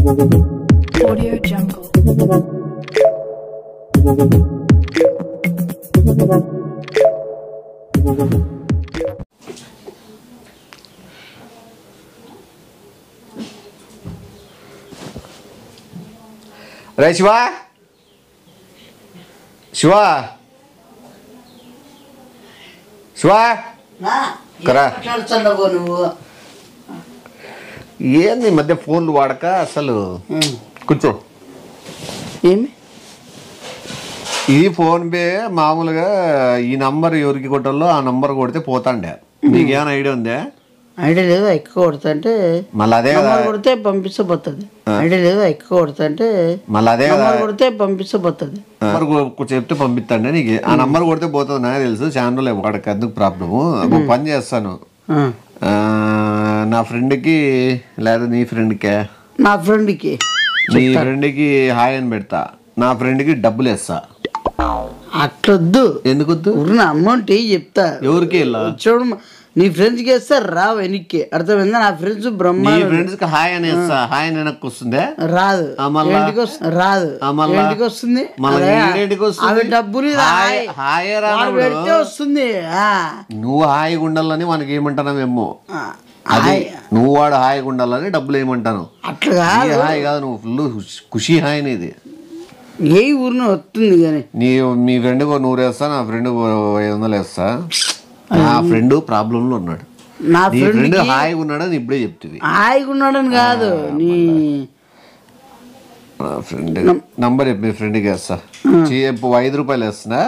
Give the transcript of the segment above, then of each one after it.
Audio Jungle. రే శివా శివా శివా కరా నువ్వు ఏంది ఈ మధ్య ఫోన్లు వాడక అసలు కూర్చో. ఏమి ఇది ఫోన్ పే మామూలుగా ఈ నంబర్ ఎవరికి కొట్టాలో ఆ నంబర్ కొడితే పోతాండే. నీకేమైనా ఐడియా ఉందా? ఐడియా లేదు. ఎక్కువ కొడుతుంటే మళ్ళీ అదే కదా కొడితే పంపిస్తే పోతుంది. ఐడియా లేదు. ఎక్కువ కొడుతుంటే మళ్ళీ అదే కదా కొడితే పంపిస్తే పోతుంది. నంబర్ చెప్తే పంపిస్తాండే నీకు. ఆ నంబర్ కొడితే పోతుంది నాకు తెలుసు. ఛానల్ వాడికి ఎందుకు ప్రాబ్లము. ఒక పని చేస్తాను, నా ఫ్రెండ్కి లేదా నీ ఫ్రెండ్కే నా ఫ్రెండ్కి నీ ఫ్రెండ్కి హాయ్ అని పెడతా, నా ఫ్రెండ్కి డబ్బులు వేస్తా. అట్లొద్దు. ఎందుకు వద్దు? ఉన్న అమౌంట్ చెప్తా. ఎవరికి చూడు, నీ ఫ్రెండ్స్కి వేస్తే రా వెనక్కి. అర్థమైందా? నా ఫ్రెండ్స్ బ్రహ్మ ఫ్రెండ్స్ కి హాయ్ అని వేస్తా. హాయ్ అని వెనక్కి వస్తుందే రాదు. రాదు. ఇంటికి వస్తుంది. అవి డబ్బులు పెడితే వస్తుంది. నువ్వు హాయిగా ఉండాలని మనకి ఏమంటానేమో. అది నువ్వు వాడు హాయిగా ఉండాలని డబ్బులు ఏమంటాను. అట్లా హాయ్ కాదు, నువ్వు ఫుల్ ఖుషి హాయ్ అనేది. ఏ ఊరిని వస్తుంది కానీ మీ ఫ్రెండ్ 100 వేస్తా, నా ఫ్రెండ్ 500 వేస్తా. నా ఫ్రెండ్ ప్రాబ్లంలో ఉన్నాడు. నా ఫ్రెండ్ హాయిగా ఉన్నాడని ఇప్పుడే చెప్తుంది. హాయిగా ఉన్నాడని కాదు, నీ ఫ్రెండ్ నంబర్ చెప్పి మీ ఫ్రెండ్కి వేస్తా. చెప్పు 5 రూపాయలు వేస్తున్నా.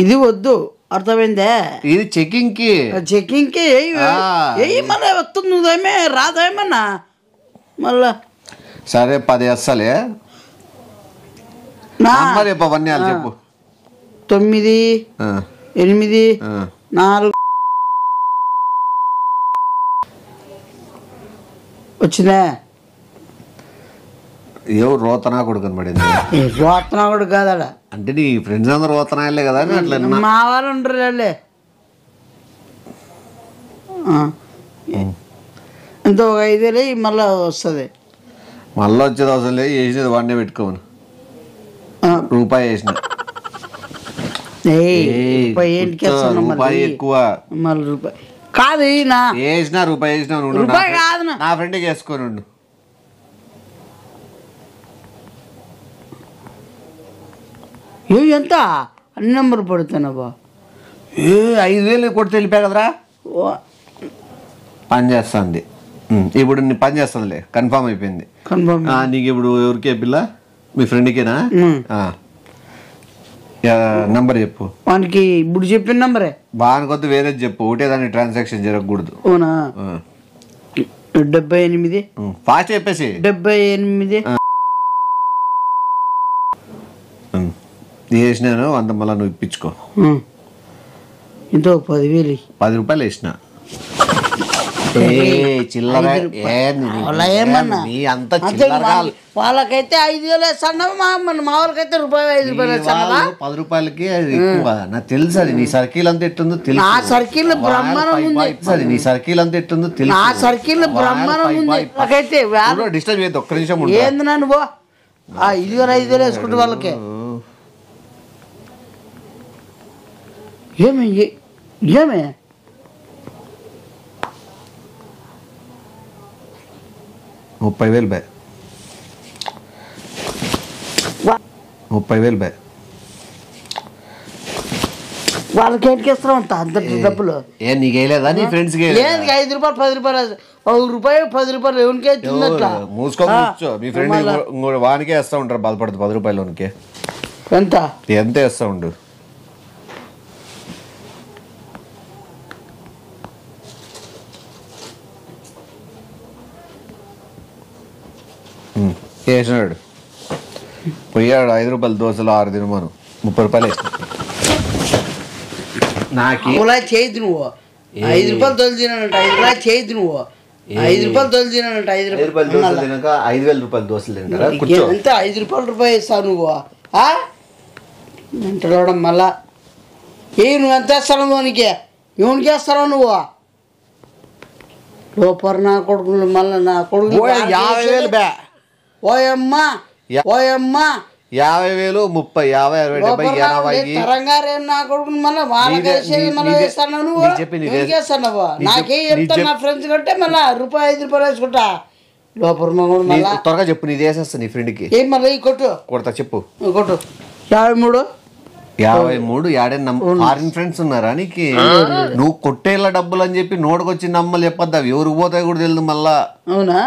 ఇది వద్దు. అర్థమైందే? ఇది చెకింగ్ కి. చెకింగ్ కి మళ్ళీ వస్తుంది. నువ్వేమే రాదేమన్నా మళ్ళా. సరే 10 వేస్తాలే. నంబర్ చెప్పు, అవన్నీ వాళ్ళు చెప్పు. 9 8 4 వచ్చిందా? ఎవరు రోతనా కొడుకు పడింది? రోతనా కూడా కాదా అంటే నీ ఫ్రెండ్స్ అందరూ రోతనాయలే కదా అని అట్లా. మా వాళ్ళు ఉండరు ఎంతో ఒక 5,000 మళ్ళీ వస్తుంది. మళ్ళీ వచ్చేది అవసరం లేదు. వేసినది వాడినే పెట్టుకోమను. రూపాయి వేసిన రూపాయి ఎక్కువ. మళ్ళీ రూపాయి కాదు వేసిన రూపాయి వేసిన. రూపాయి కాదు, నా ఫ్రెండ్కి వేసుకోను. ఎంత అన్ని నెంబర్ పడుతున్నావా? 5,000 కొట్టి తెలిపా కదరా. పని చేస్తుంది ఇప్పుడు. నీ పని చేస్తుందిలే, కన్ఫామ్ అయిపోయింది. నీకు ఇప్పుడు ఎవరికే పిల్ల? మీ ఫ్రెండ్కేనా? నంబర్ చెప్పు. వానికి ఇప్పుడు చెప్పిన నంబరే. బాగా వేరే చెప్పు. ఒకటే దాన్ని ట్రాన్సాక్షన్ జరగకూడదు. అవునా? 78 ఫాస్ట్ చెప్పేసి. 78 వేసినాను 100. మళ్ళీ నువ్వు ఇప్పించుకో. ఇంతో 10,000 10 రూపాయలు వేసిన. చిల్లర వాళ్ళకైతే 5,000 వేస్తాను. మా వాళ్ళకైతే రూపాయి 5 రూపాయలు వేస్తాను. 10 రూపాయలకి నాకు తెలుసు. అది నీ సర్కిల్ అంతా ఎట్టుందో తెలుసు. నా సర్కిల్ బ్రహ్మాండం ఉంది. నీ సర్కిల్ అంతా ఎట్టుందో తెలుసు. నా సర్కిల్ బ్రహ్మాండం ఉంది. నాకైతే డిస్టర్బ్ చేయద్దు. ఒక్క నిమిషం ఏంది నువ్వు 5,000 వేసుకుంటే వాళ్ళకి ఏమే 30,000 బై 30,000 బై. వాళ్ళకి ఏంటికేస్తాం అంత డబ్బులు? నీకు వేయలేదా? నీ ఫ్రెండ్స్ కి 5 రూపాయలు 10 రూపాయలు 1 రూపాయి 10 రూపాయలు ఎవరికే తిన్నట్లా. మూసుకో. మీ ఫ్రెండ్ వానికే వేస్తా ఉంటారు. బాధపడుతుంది 10 రూపాయలు. ఎంత వేస్తా ఉండు. వేసినాడు. పోయాడు 5 రూపాయలు దోశలు 6 తినమను. 30 రూపాయలు వేసిన. నాకు చేయదు నువ్వు 5 రూపాయలు తొలిచినానంట. 5 రూపాయలు చేయదు నువ్వు 5 రూపాయలు తొలిచినానంట. 5 రూపాయలు దోశలు తినక 5,000 రూపాయలు దోశలు తింటారా? ఎంత 5 రూపాయలు వేస్తావు నువ్వు? అంటాడు మళ్ళా. నువ్వు ఎంత వేస్తావు? నువ్వునికి ఎవరికి వేస్తావు నువ్వు? లోపల నా కొడుకులు మళ్ళీ నా కొడుకు 50,000 బ్యా ఓయమ్మా ఓయమ్మా 50,000 30 50 60 70 80 తరంగారేం నా కొడుకు మళ్ళీ వాళ్ళకేసేది మళ్ళీ వేస్తాను నువ్వు ఇంకేస్తావు నాకే చెప్తాను నా ఫ్రెండ్స్ కంటే మళ్ళీ రూపాయి 5 రూపాయలు వేసుకుంటా లోపల మళ్ళీ త్వరగా చెప్పు నీది వేసేస్తా నీ ఫ్రెండ్కి ఏం మళ్ళీ కొట్టు కొడతా చెప్పు కొట్టు 53 ఏడైనా ఫారిన్ ఫ్రెండ్స్ ఉన్నారా నీకు నువ్వు కొట్టేళ్ళ డబ్బులు అని చెప్పి నోటుకొచ్చి నమ్మలు చెప్పొద్దా ఎవరికి పోతాయి కూడా తెలియదు మళ్ళా అవునా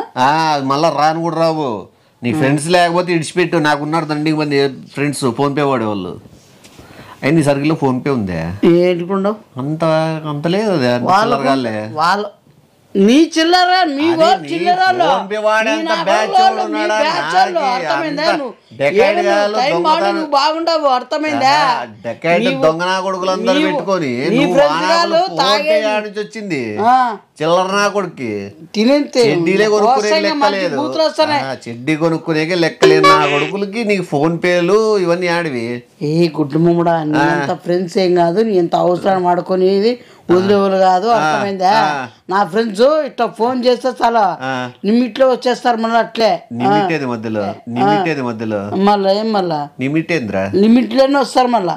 మళ్ళా రాను కూడా రావు నీ ఫ్రెండ్స్ లేకపోతే ఇడిచిపెట్టు నాకున్నారు దండికి మంది ఫ్రెండ్స్ ఫోన్పే వాడేవాళ్ళు అయిన నీ సర్కిల్లో ఫోన్పే ఉందే ఏంటుకుండవు అంత లేదు అదే వాళ్ళు నీ చిల్లరా మీ చిల్లరాలు బాగుండవు అర్థమైందా దొంగనా కొడుకులందరూ పెట్టుకొని వచ్చింది చిల్లర నా కొడుక్కి చెడ్డీలే కొనుక్కునే లెక్కలేదు చెడ్డీ కొనుక్కునే లెక్కలేదు నా కొడుకులకి నీకు ఫోన్ పేలు ఇవన్నీ ఆడివి ఏ గుడ్డు ముమ్మడా నీ ఎంత ఫ్రెండ్స్ ఏం కాదు నీ ఎంత అవసరం ఆడుకునేది వదిలేవాళ్ళు కాదు అర్థమైందా నా ఫ్రెండ్స్ ఇట్లా ఫోన్ చేస్తే చాలా లిమిట్ లో వచ్చేస్తారు మళ్ళీ అట్లే మధ్యలో మళ్ళా ఏం మళ్ళా లిమిట్ లోనే వస్తారు మళ్ళా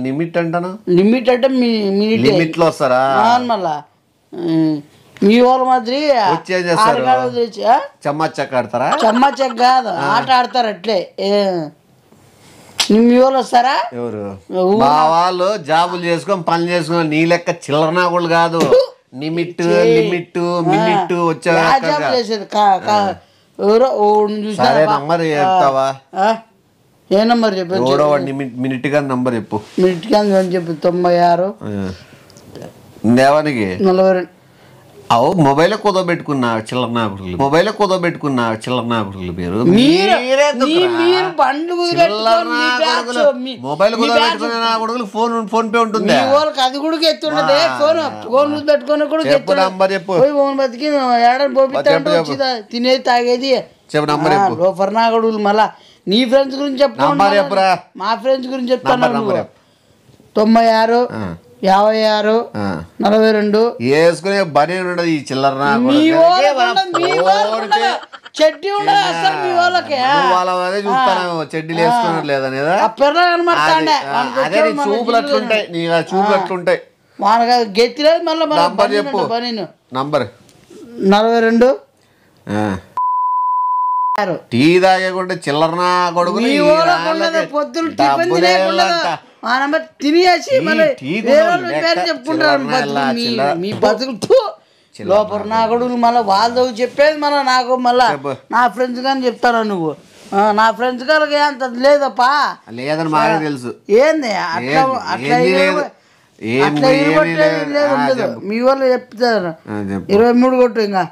లిమిట్ అంటాను లిమిట్ అంటే లిమిట్ లో వస్తారా మళ్ళా మీ వాళ్ళ మాదిరి చెమ్మా చెక్క ఆడతారా చెమ్మా చెక్క కాదు ఆట ఆడతారు అట్లే మీ వాళ్ళు వస్తారా ఎవరు మా వాళ్ళు జాబులు చేసుకొని పనులు చేసుకొని నీ లెక్క చిల్లరనా కూడా కాదు లిమిట్ మినిట్ వచ్చే నంబర్ చెప్తావా ఏ నంబర్ చెప్పు మినిట్ గా నంబర్ చెప్పు మినిట్ గా చెప్పు 96 దేవానికి 42 అవు మొబైల్ కుదోబెట్టుకున్నా చిల్లర నాకుడులు పేరు మొబైల్ కుదోబెట్టుకున్న నా కొడుకులు ఫోన్ పే ఉంటుంది అది కూడా ఎత్తుండదే ఫోన్ పెట్టుకుని కూడా నంబర్ చెప్పు బతికి తినేది తాగేది చెప్పు నంబర్ చెప్పు లోపర్ నా కొడుకులు మళ్ళా నీ ఫ్రెండ్స్ గురించి చెప్తా మా ఫ్రెండ్స్ గురించి చెప్తాను 96 56 42 వేసుకునే బనీ ఉండదు ఈ చిల్లర చెడ్డీ ఉండదు అసలు మీ వాళ్ళకి వాళ్ళదే చూస్తాను చెడ్డీలు వేసుకున్నారు లేదని చూపులు అట్లుంటాయి నీ చూపులు అట్లుంటాయి వాళ్ళకి గెత్తిలేదు మళ్ళీ నంబర్ చెప్పు నంబర్ 42 టీ తాగకుండా చిల్లరనా కొడుకు పొద్దులు తినేసి చెప్పుకుంటారు మీ బతుకుతూ లోపల నా కొడుకులు మళ్ళీ వాళ్ళు చెప్పేది మళ్ళీ నాకు మళ్ళా నా ఫ్రెండ్స్ కానీ చెప్తాను నువ్వు నా ఫ్రెండ్స్ గారికి అంత లేదప్పా లేదని మాకే తెలుసు ఏంది అట్లా ఉండదు మీ వాళ్ళు చెప్తారు 23 కొట్టు ఇంకా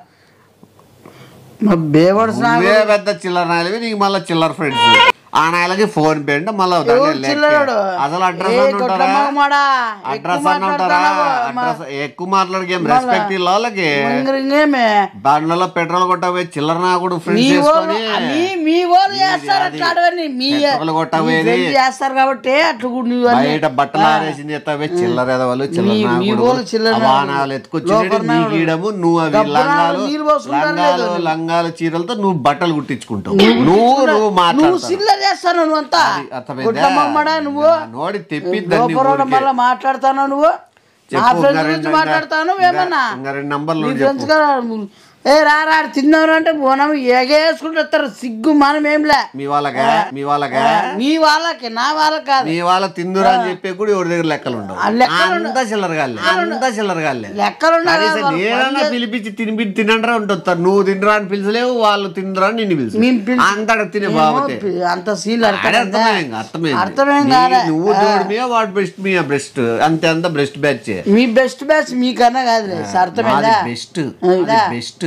పెద్ద చిల్లర నాయలవి నీకు మళ్ళీ చిల్లర ఫ్రెండ్స్ ఆ నాయలకి ఫోన్ పే అంటే మళ్ళీ అసలు అడ్రస్ అన్న ఉంటారా ఎక్కువ మాట్లాడికేం రెస్పెక్ట్ వాళ్ళకి బండ్లలో పెట్రోల్ కొట్టబోయి చిల్లర నాకుడు ఫ్రెండ్స్ చేసుకొని చేస్తారు కాబట్టి అట్లా బయట బట్టలు ఆరేసింది ఎత్తవే చిల్లర ఎదవాళ్ళు చిల్లర ఎత్తుకొచ్చి నీడము నువ్వు అవి లంగాలు చీరలతో నువ్వు బట్టలు కుట్టించుకుంటావు నువ్వు మాట్లాడుతావు చేస్తాను నువ్వు అంతా నువ్వు నోడి తెప్పి మాట్లాడతాను నువ్వు నా ఫ్రెండ్స్ గురించి మాట్లాడతాను ఏమన్నా ఫ్రెండ్స్ గా ఏ రా తిన్నారు అంటే మనం ఎగేసుకుంటూ వస్తారు సిగ్గు మనం ఏంలే మీ వాళ్ళకి మీ వాళ్ళకి నా వాళ్ళకి కాదు మీ వాళ్ళ తిందురా అని చెప్పి కూడా ఎవరి దగ్గర లెక్కలు ఉండవు అంతా చిల్లరగాలే నేనన్నా పిలిపించి తినండ్రా ఉంటుంది నువ్వు తినరా అని పిలిచలేవు వాళ్ళు తిందురా అని నిన్ను పిలిచి అంత తినే బాబతే అంత సీన్ అర్థమైంది నువ్వు తోడు వాడు బెస్ట్ మీ బెస్ట్ అంత బెస్ట్ బ్యాచ్ మీ బెస్ట్ బ్యాచ్ మీకన్నా కాదు అర్థమైందా బెస్ట్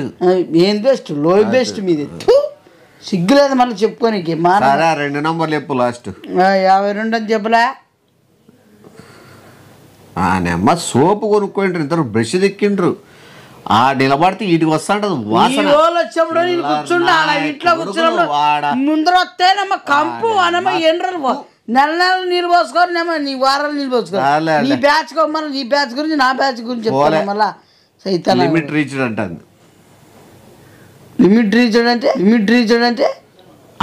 ఏం బెస్ట్ లో బెస్ట్ మీది సిగ్గులేదు మళ్ళీ చెప్పుకోనికి 2 నంబర్లు చెప్పు లాస్ట్ 52 అని చెప్పలే అమ్మ సోపు కొనుక్కోండి ఇద్దరు బ్రష్ దిక్కిండ్రు ఆ నిలబడితే వీటికి వస్తాంటది వచ్చినప్పుడు నేను కూర్చుంటా ఇంట్లో కూర్చున్నప్పుడు ముందర వస్తేనమ్మ కంపు అనమ్మ ఎండ్రలు నెల నీళ్ళు పోసుకోనేమో నీ వారాలు నీళ్ళు పోసుకో నీ బ్యాచ్ మళ్ళీ నీ బ్యాచ్ గురించి నా బ్యాచ్ గురించి చెప్తాను మళ్ళా సైతం లిమిట్ రీచ్ అంటుంది లిమిట్ రీచ్ అంటే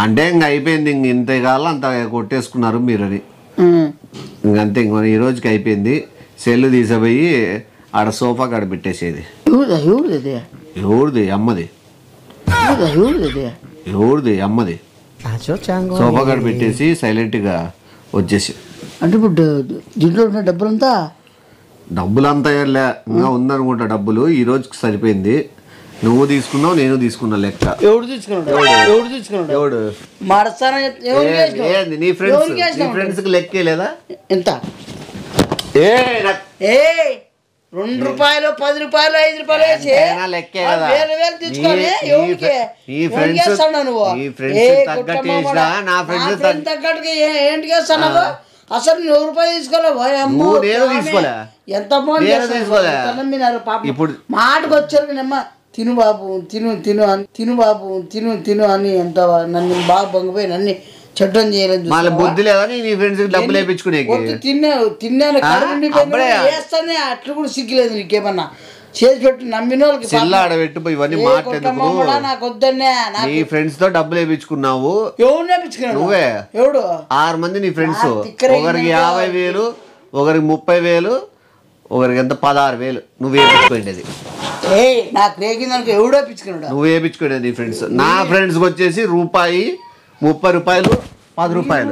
అంటే ఇంకా అయిపోయింది, ఇంక ఇంతకాలం అంత కొట్టేసుకున్నారు మీరని, ఇంకంతే. ఇంక ఈ రోజుకి అయిపోయింది. సెల్లు తీసిపోయి ఆడ సోఫా కాడ పెట్టేసేది. ఎవరిది? అమ్మది. అమ్మది. సోఫా కాడ పెట్టేసి సైలెంట్గా వచ్చేసి. అంటే ఇప్పుడు దీంట్లో ఉన్న డబ్బులంతా ఇంకా ఉందనుకుంటా డబ్బులు. ఈ రోజుకి సరిపోయింది. నువ్వు తీసుకున్నావు, నేను తీసుకున్నా లెక్క. ఎవడు తీసుకున్నాడు? నీ ఫ్రెండ్స్ కి లెక్కే లేదా? ఎంత? 2 రూపాయలు, 10 రూపాయలు, 5 రూపాయలు వేసి లెక్కే కదా. వేలు తీసుకొని తగ్గట్టుగా ఏంటి చేస్తాను? అసలు 100 రూపాయలు తీసుకోలే. ఎంత ఇప్పుడు మాటకు వచ్చారు. తిను బాబు, తిను అని ఎంత నన్ను బాగా బొంగిపోయి నన్ను చెడ్డం చేయలేదు. బుద్ధి లేదని నీ ఫ్రెండ్స్ డబ్బులు వేయించుకునే తిన్నాను వేస్తానే అట్లు కూడా సిగ్గులేదు. నీకేమన్నా చేసి పెట్టు నమ్మిన వాళ్ళకి నాకు వద్దనే. నీ ఫ్రెండ్స్ తో డబ్బులు వేయించుకున్నావు. ఎవరు వేయించుకున్నావు? నువ్వే. ఎవడు? 6 మంది నీ ఫ్రెండ్స్. ఒకరికి 50,000, ఒకరికి 30,000, ఒకరికి ఎంత 16,000 నువ్వు వేయించుకోండి. నాకు రేగిందనుకో ఎవడో పిచ్చుకున్నాడు. నువ్వు వేయించుకోండి నీ ఫ్రెండ్స్. నా ఫ్రెండ్స్ వచ్చేసి రూపాయి, 30 రూపాయలు, 10 రూపాయలు.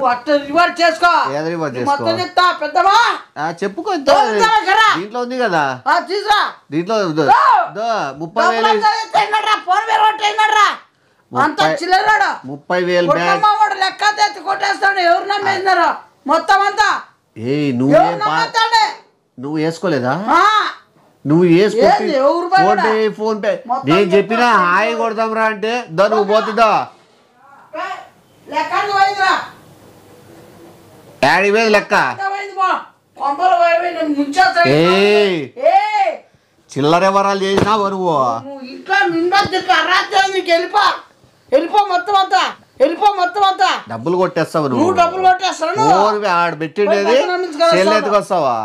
చెప్పుకో. దీంట్లో ఉంది కదా, దీంట్లో 30,000 లెక్క కొట్టేస్తాడు. ఎవరు నమ్మేసినారు మొత్తం అంతా? నువ్వు వేసుకోలేదా? నువ్వు వేసుకో ఫోన్ పే. నేను చెప్పినా హాయి కొడతాం రా అంటే నువ్వు పోతుందా? 50,000 లెక్క. చిల్లర వరాలు చేసినావు నువ్వు. డబ్బులు కొట్టేస్తావు నువ్వు. ఆడ పెట్టిండేది చెల్లి ఎత్తుకొస్తావా?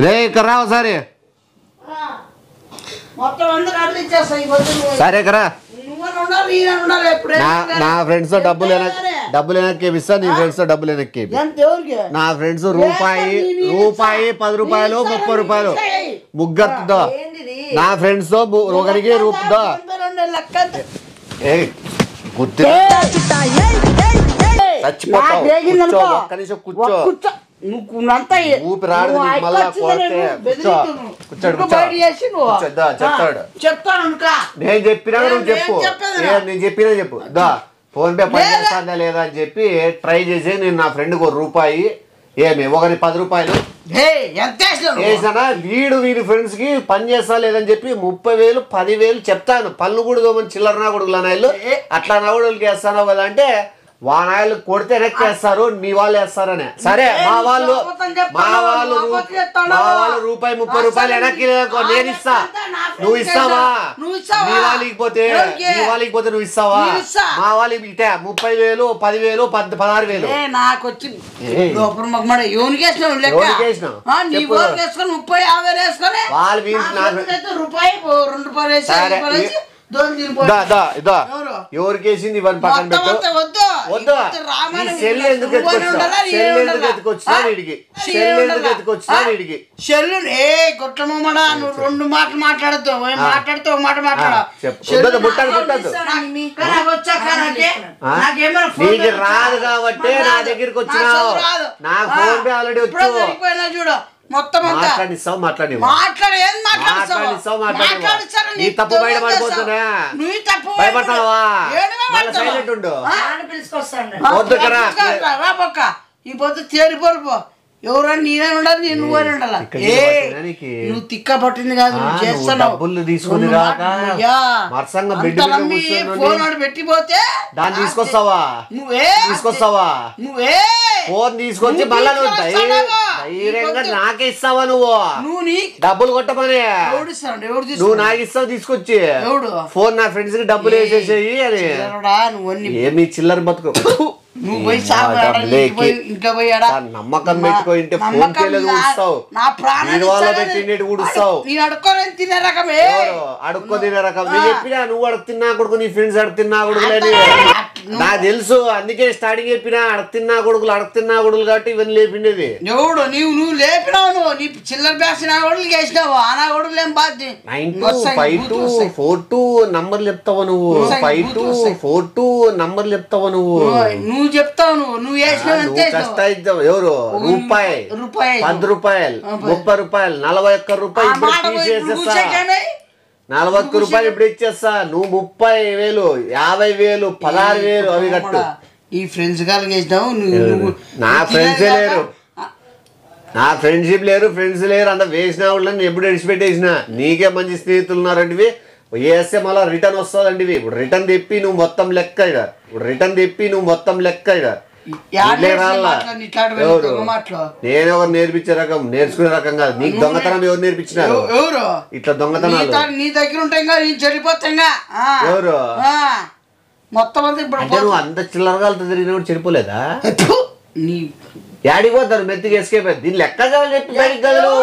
రే ఇక్కడ రావు సరే. సరే కరా. నా ఫ్రెండ్స్ తో డబ్బులు వెనక్కేపిస్తా. నీ ఫ్రెండ్స్ తో డబ్బులు వెనక్కేపి. నా ఫ్రెండ్స్ రూపాయి, 10 రూపాయలు, 30 రూపాయలు ముగ్గురుతో. నా ఫ్రెండ్స్ తో ఒకరికి రూపుదా. నేను చెప్పినా నువ్వు చెప్పు. నేను చెప్పినా చెప్పు. ఫోన్ పే పని చేస్తాదా లేదా అని చెప్పి ట్రై చేసి నేను నా ఫ్రెండ్కి 1 రూపాయి, ఒకరి 10 రూపాయలు వేసానా. వీడి ఫ్రెండ్స్ కి పని చేస్తా లేదని చెప్పి 30,000, 10,000 చెప్తాను. పళ్ళు కూడా దోమని చిల్లర నా కొడుకులు నాయలు అట్లా నా కొడుకులకి వేస్తాను కదా అంటే వానాయలు కొడితే వెనక్కేస్తారు, నీ వాళ్ళు వేస్తారనే. సరే మా వాళ్ళు రూపాయి, 30 రూపాయలు వెనక్కి నేను ఇస్తా. నువ్వు ఇస్తావా? నీ వాళ్ళకి పోతే నువ్వు ఇస్తావా? మా వాళ్ళకి ఇటే 30,000, 10,000, 16,000 నాకు వచ్చింది. 30,000 ఎవరికేసింది ఇవన్నీ పక్కన పెట్టు. వద్దు. సెల్ ఎందుకు ఎత్తుకొచ్చినా వీడికి? కొట్టమమ్మడా నువ్వు 2 మాటలు మాట్లాడద్దు. మాట్లాడితే ఒక మాట మాట్లాడు. నీకు రాదు కాబట్టి నా దగ్గరికి వచ్చినావు. నాకు ఫోన్ పే ఆల్రెడీ వచ్చి చూడు మొత్తం తప్పు బయట పడిపోతున్నా. భయపడతావా? సైలెంట్ ఉండు. ఈ పొద్దు తేరిపోరు. ఎవరన్నా నేనే ఉండాలి, నేను నువ్వే ఉండాలి. నువ్వు తిక్క పట్టింది కాదు, నువ్వు చేస్తున్నావు. డబ్బులు తీసుకుని ఫోన్ పెట్టిపోతే దాన్ని తీసుకొస్తావా? ఫోన్ తీసుకొచ్చి మళ్ళా ధైర్యంగా నాకే ఇస్తావా నువ్వు డబ్బులు కొట్టమని నువ్వు నాకు ఇస్తావు తీసుకొచ్చి ఫోన్ నా ఫ్రెండ్స్ కి డబ్బులు వేసేసేయి అని ఏమి చిల్లర బతుకు నువ్వు పోయి ఇంట్లో పోయాడా నమ్మకం పెట్టుకుంటే ఫోన్ పేలో ఊడుస్తావు పెట్టిండేటి ఊడుస్తావు అడుక్కోని తినే రకమే అడుక్కో తినే రకం నేను చెప్పినా నువ్వు అడుగు తిన్నా కొడుకు నీ ఫ్రెండ్స్ అడుగు తిన్నా కొడుకులని నాకు తెలుసు అందుకే స్టార్టింగ్ చెప్పినా అడుగుతున్నా కొడుకులు కాబట్టి ఇవన్నీ లేపిండేది ఎవడు నువ్వు లేపినావు నువ్వు నీ చిల్లర బ్యాస్ నా కొడుకులు వేసినావు ఆ నా కొడుకులు ఏం బాధ్యత 925242 నంబర్లు చెప్తావా నువ్వు 5242 నంబర్లు చెప్తావా నువ్వు చెప్తావు నువ్వు వేసినావు ఎవరు రూపాయి 10 రూపాయలు 30 రూపాయలు 41 రూపాయలు ఇప్పుడు తీసేసేస్తా 41 రూపాయలు ఇప్పుడు ఇచ్చేస్తా నువ్వు 30,000 50,000 16,000 అవి కట్టు ఈ ఫ్రెండ్స్ గారికి వేసినావు నా ఫ్రెండ్సే లేరు నా ఫ్రెండ్షిప్ లేరు అంత వేసిన వాళ్ళని ఎప్పుడు విడిచిపెట్టేసిన నీకే మంచి స్నేహితులు ఉన్నారంటివి వేస్తే మళ్ళీ రిటర్న్ వస్తుందండి ఇప్పుడు రిటర్న్ తెప్పి నువ్వు మొత్తం లెక్క నేను ఎవరు నేర్పించే రకం నేర్చుకునే రకం కాదు నీకు దొంగతనం ఎవరు నేర్పించినారు ఇట్లా దొంగతనాలు నీ దగ్గర ఉంటాయి చెడిపోతాయిగా ఎవరు మొత్తం నువ్వు అంత చిల్లరగాలతో తిరిగినప్పుడు చెడిపోలేదా యాడికి పోతారు మెత్తికి ఎస్కేప్ దీన్ని లెక్క కావాలి చెప్పి బయటికి కదలు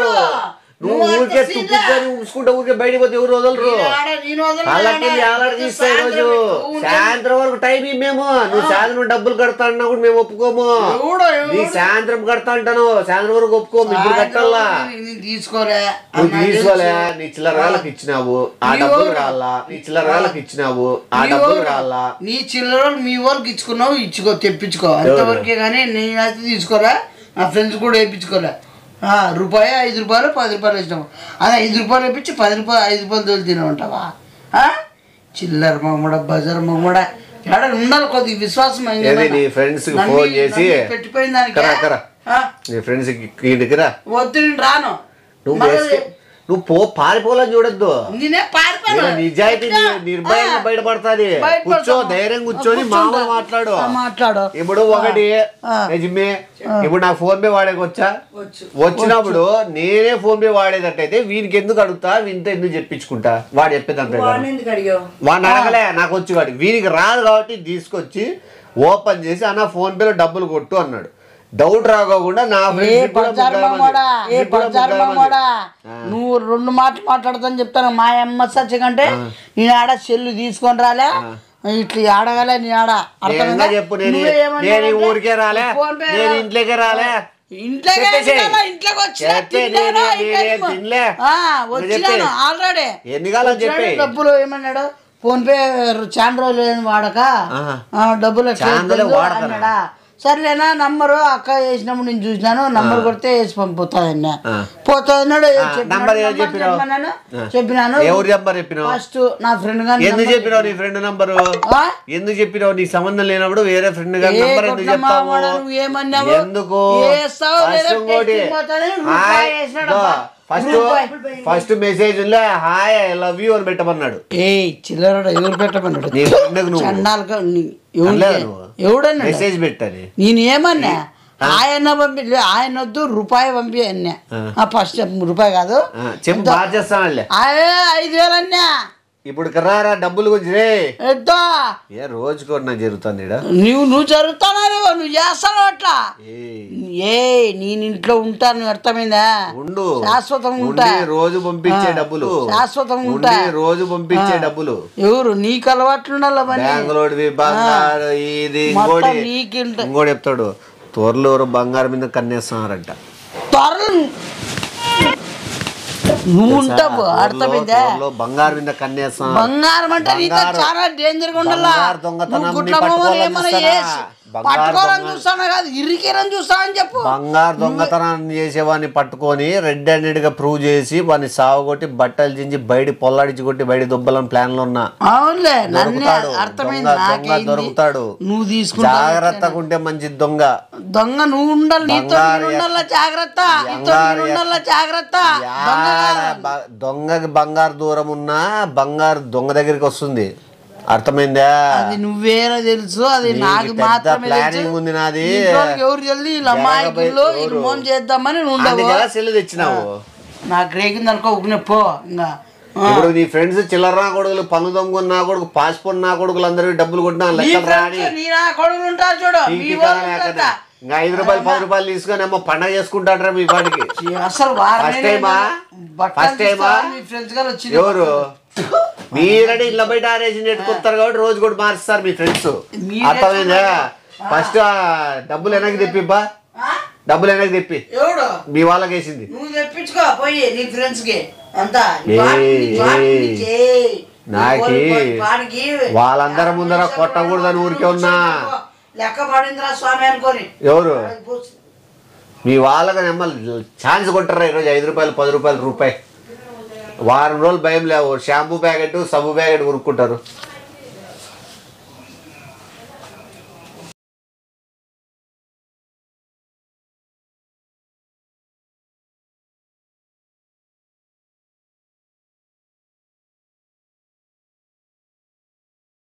నువ్వు ఊరికే తుప్పుకొని ఊసుకుంటా ఊరికే బయటకు పోతే ఎవరు వదలరు వాళ్ళకి తీస్తాయి రోజు సాయంత్రం వరకు టైం మేము నువ్వు సాయంత్రం డబ్బులు కడతా అన్నా కూడా మేము ఒప్పుకోము నీ సాయంత్రం కడతా అంటాను సాయంత్రం వరకు ఒప్పుకోము ఇప్పుడు కట్టాలా నువ్వు తీసుకోలే నీ చిల్లరగాళ్ళకి ఇచ్చినావు ఆ డబ్బులు రాలా నీ డబ్బులు రాలా నీ చిల్లరలు మీ వాళ్ళకి ఇచ్చుకో తెప్పించుకో అంతవరకే కానీ నేనైతే తీసుకోలే నా ఫ్రెండ్స్ కూడా వేయించుకోలే రూపాయి 5 రూపాయలు 10 రూపాయలు వేసినాము అదే 5 రూపాయలు వేయించి 10 రూపాయలు 5 రూపాయలు తోలు తినమంటావా చిల్లర మమ్మడ బజార్ మమ్మడ ఎక్కడ ఉండాలి కొద్దిగా విశ్వాసం పెట్టిపోయింది వద్దు నేను రాను నువ్వు పారిపోవాలని చూడద్దు నిజాయితీ నిర్భయంగా బయటపడుతుంది కూర్చో ధైర్యం కూర్చొని మామూలు మాట్లాడు ఇప్పుడు ఒకటి నిజమే ఇప్పుడు నాకు ఫోన్ పే వాడేకి వచ్చినప్పుడు నేనే ఫోన్ పే వాడేటట్టయితే వీనికి ఎందుకు అడుగుతా వీనితో ఎందుకు చెప్పించుకుంటా వాడు చెప్పేదంటే వాడిని అడగలే నాకు వచ్చి వాడు వీనికి రాదు కాబట్టి తీసుకొచ్చి ఓపెన్ చేసి అన్న ఫోన్ పేలో డబ్బులు కొట్టు అన్నాడు డౌట్ రాకోకుండా నా నువ్వు 2 మాటలు మాట్లాడతాను చెప్తాను మా అమ్మ సచ్చ కంటే నేను ఆడ సెల్లు తీసుకొని రాలే ఇట్లా ఆడగలే నీ ఆడ చెప్పు నేను ఊరికే రాలే నేను ఇంట్లోకే రాలే ఆల్రెడీ డబ్బులు ఏమన్నాడు ఫోన్ పే చాలా రోజులు వాడక డబ్బులు అన్నాడా సర్లేనా నంబరు అక్క వేసినప్పుడు నేను చూసినాను నంబర్ కొడితే వేసి పంపుతాదన్నా పోతాదన్నాడు చెప్పినాను ఫస్ట్ నా ఫ్రెండ్ గారు ఎందుకు చెప్పినావు నీ ఫ్రెండ్ నంబరు ఎందుకు చెప్పినావు నీ సంబంధం లేనప్పుడు వేరే ఫ్రెండ్ గారి నంబర్ ఎందుకు చెప్తావు నువ్వేమన్నావు ఎందుకు first message hi I love you అని పెట్టమన్నాడు చిల్లర ఎవరు పెట్టమన్నాడు ఎవడన్నా మెసేజ్ పెట్టాలి నేను ఏమన్నా ఆయన పంపి ఆయన వద్దు రూపాయి పంపి అన్నా ఫస్ట్ రూపాయి కాదు చెప్పు బాగా చేస్తాను 5,000 అన్నా ఇప్పుడు కర్రారా డబ్బులు గురించి ఏ రోజుకో నాకు జరుగుతుంది నువ్వు జరుగుతానా నువ్వు చేస్తావు అట్లా నేను ఇంట్లో ఉంటాను అర్థమైందా ఉండు శాశ్వతంగా ఉంటా రోజు పంపించే డబ్బులు శాశ్వతంగా ఉంటా రోజు పంపించే డబ్బులు ఎవరు నీకు అలవాట్లు ఉండాలి బెంగళూరు బంగారు ఇది ఇంకోటి చెప్తాడు త్వరలో బంగారం మీద కన్నేస్తున్నారంట త్వరలు నువ్వు ఉంటావు అర్థమైందా బంగారం మీద కన్నేస్తా బంగారం అంటే నీతో చాలా డేంజర్ గా ఉండాలా పట్టుకోవాలని చూస్తాను కాదు ఇరికేరని చూస్తానని చెప్పు బంగారు దొంగతనాన్ని చేసేవాడిని పట్టుకొని రెడ్ హ్యాండెడ్ గా ప్రూవ్ చేసి వాడిని సాగు కొట్టి బట్టలు చించి బయట పొల్లాడిచి కొట్టి బయట దుబ్బలని ప్లాన్ లో ఉన్నా దొరుకుతాడు నువ్వు తీసుకుని జాగ్రత్తగా ఉంటే మంచి దొంగ నువ్వు ఉండాలి నీతో జాగ్రత్త జాగ్రత్త దొంగకి బంగారు దూరం ఉన్నా బంగారు దొంగ దగ్గరికి వస్తుంది అర్థమైందా? అది నువ్వేనా తెలుసు, అది నాకు మాత్రమే ప్లానింగ్ ఉంది నాది. ఎవరు జల్ది ఇలా అమ్మాయిలో ఇది మోన్ చేద్దామని ఉండవు. సెల్ తెచ్చినావు నాకు రేగింది అనుకో ఊకునే పో. ఇంకా ఇప్పుడు నీ ఫ్రెండ్స్ చిల్లర నా కొడుకులు, పన్ను దొంగ నా కొడుకు, పాస్పోర్ట్ నా కొడుకులు అందరికి డబ్బులు కొట్టినా లెక్కలు రాని కొడుకులు ఉంటారు చూడు. ఇంకా 5 రూపాయలు 10 రూపాయలు తీసుకొని ఏమో పండగ చేసుకుంటాడ్రా మీ పాటికి. అసలు ఫస్ట్ టైమా ఎవరు మీరంటే ఇళ్ళ బయట ఆరేసి నెట్టుకొస్తారు కాబట్టి రోజు కూడా మారుస్తారు మీ ఫ్రెండ్స్. అర్థమైందా? ఫస్ట్ డబ్బులు వెనక్కి తెప్పిబ్బా, డబ్బులు వెనక్కి తెప్పి మీ వాళ్ళకి వేసింది నువ్వు తెప్పించుకో పోయి నీ ఫ్రెండ్స్ కి అంతా. నాకి వాళ్ళందరి ముందర కొట్టకూడదని ఊరికే ఉన్నా. లెక్క పడిందిరా స్వామి అనుకోని ఎవరు మీ వాళ్ళకి ఛాన్స్ కొట్టారా ఈరోజు 5 రూపాయలు 10 రూపాయలు రూపాయి. వారం రోజులు భయం లేవు, షాంపూ ప్యాకెట్ సబ్బు ప్యాకెట్ కొనుక్కుంటారు.